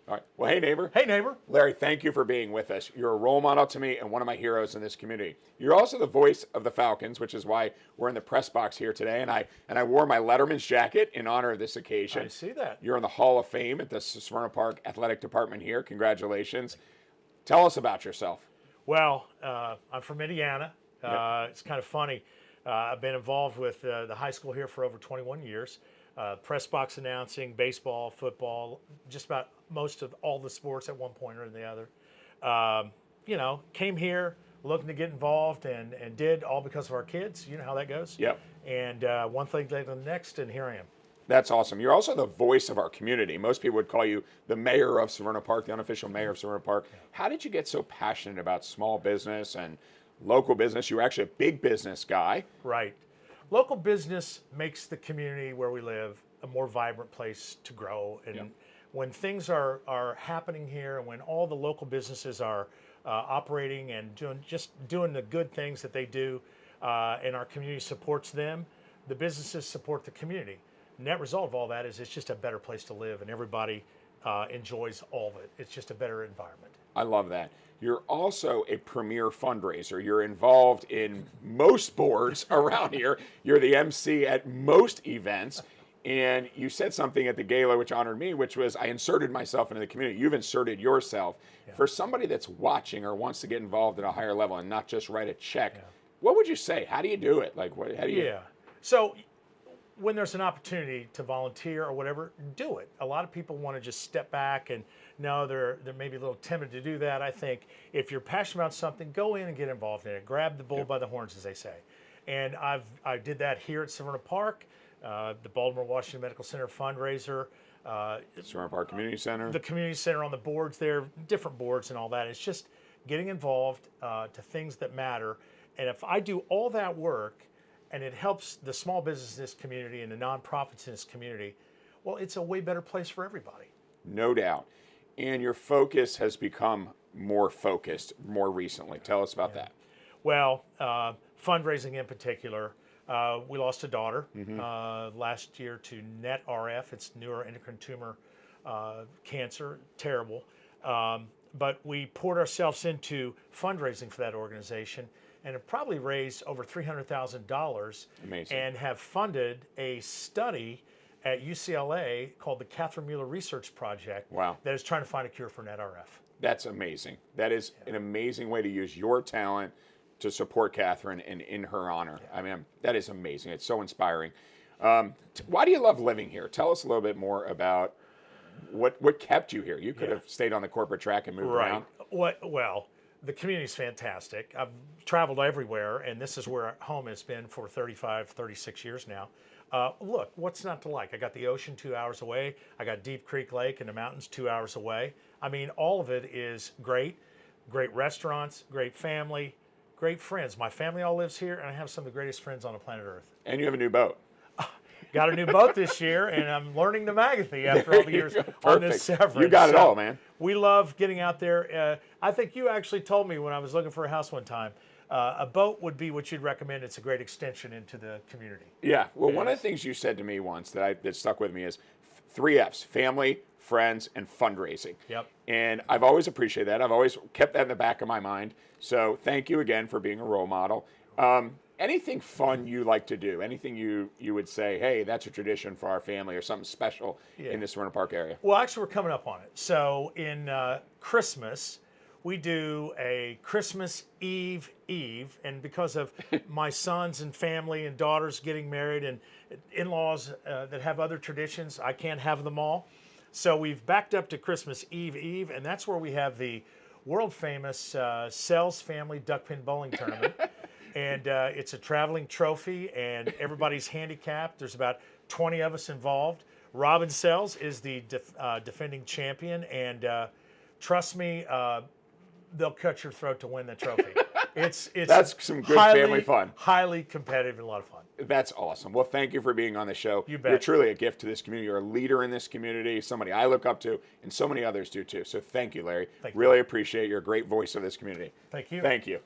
All right. Well, hey, neighbor. Hey, neighbor. Larry, thank you for being with us. You're a role model to me and one of my heroes in this community. You're also the voice of the Falcons, which is why we're in the press box here today. And I wore my Letterman's jacket in honor of this occasion. I see that. You're in the Hall of Fame at the Severna Park Athletic Department here. Congratulations. Tell us about yourself. Well, I'm from Indiana. It's kind of funny. I've been involved with the high school here for over 21 years. Press box announcing, baseball, football, just about most of all the sports at one point or the other. Came here looking to get involved and did all because of our kids. You know how that goes. Yep. And one thing led to the next, and here I am. That's awesome. You're also the voice of our community. Most people would call you the mayor of Severna Park, the unofficial mayor of Severna Park. How did you get so passionate about small business and local business? You were actually a big business guy. Right. Local business makes the community where we live a more vibrant place to grow. And when things are happening here, and when all the local businesses are operating and doing the good things that they do, and our community supports them, the businesses support the community. Net result of all that is it's just a better place to live, and everybody enjoys all of it. It's just a better environment. I love that. You're also a premier fundraiser. You're involved in most boards around here. You're the MC at most events. And you said something at the gala which honored me, which was I inserted myself into the community. You've inserted yourself. Yeah. For somebody that's watching or wants to get involved at a higher level and not just write a check, what would you say? How do you do it? How do you? Yeah. So when there's an opportunity to volunteer or whatever, do it. A lot of people want to just step back and no, they're maybe a little timid to do that. I think if you're passionate about something, go in and get involved in it. Grab the bull by the horns, as they say. And I did that here at Severna Park, the Baltimore Washington Medical Center fundraiser. Severna Park Community Center. The community center on the boards there, different boards and all that. It's just getting involved to things that matter. And if I do all that work, and it helps the small business in this community and the nonprofits in this community, well, it's a way better place for everybody. No doubt. And your focus has become more focused more recently. Tell us about that. Well, fundraising in particular, we lost a daughter last year to NET-RF. It's Neuroendocrine Tumor Cancer. Terrible. But we poured ourselves into fundraising for that organization, and have probably raised over $300,000. Amazing. And have funded a study at UCLA called the Catherine Mueller Research Project. Wow. That is trying to find a cure for NET-RF. That's amazing. That is an amazing way to use your talent to support Catherine and in her honor. I mean, that is amazing. It's so inspiring. Why do you love living here? Tell us a little bit more about what kept you here. You could have stayed on the corporate track and moved around. Well, the community is fantastic. I've traveled everywhere, and this is where home has been for 35, 36 years now. Look, what's not to like? I got the ocean 2 hours away. I got Deep Creek Lake and the mountains 2 hours away. I mean, all of it is great. Great restaurants, great family, great friends. My family all lives here, and I have some of the greatest friends on the planet Earth. And you have a new boat. Got a new boat this year, and I'm learning the McAfee after all the years on this Severna. You got it all, man. We love getting out there. I think you actually told me when I was looking for a house one time, a boat would be what you'd recommend. It's a great extension into the community. Yeah. Well, one of the things you said to me once that stuck with me is 3 F's: family, friends, and fundraising. Yep. And I've always appreciated that. I've always kept that in the back of my mind. So thank you again for being a role model. Anything fun you like to do? Anything you would say, hey, that's a tradition for our family, or something special in the Severna Park area? Well, actually, we're coming up on it. So in Christmas, we do a Christmas Eve, and because of my sons and family and daughters getting married and in-laws that have other traditions, I can't have them all. So we've backed up to Christmas Eve, and that's where we have the world-famous Sells Family Duck Pin Bowling Tournament. And it's a traveling trophy, and everybody's handicapped. There's about 20 of us involved. Robin Sells is the defending champion, and trust me, they'll cut your throat to win the trophy. It's That's some good family fun. Highly competitive and a lot of fun. That's awesome. Well, thank you for being on the show. You bet. You're truly a gift to this community. You're a leader in this community, somebody I look up to, and so many others do too. So thank you, Larry. Thank you. Really appreciate it. You're a great voice of this community. Thank you. Thank you.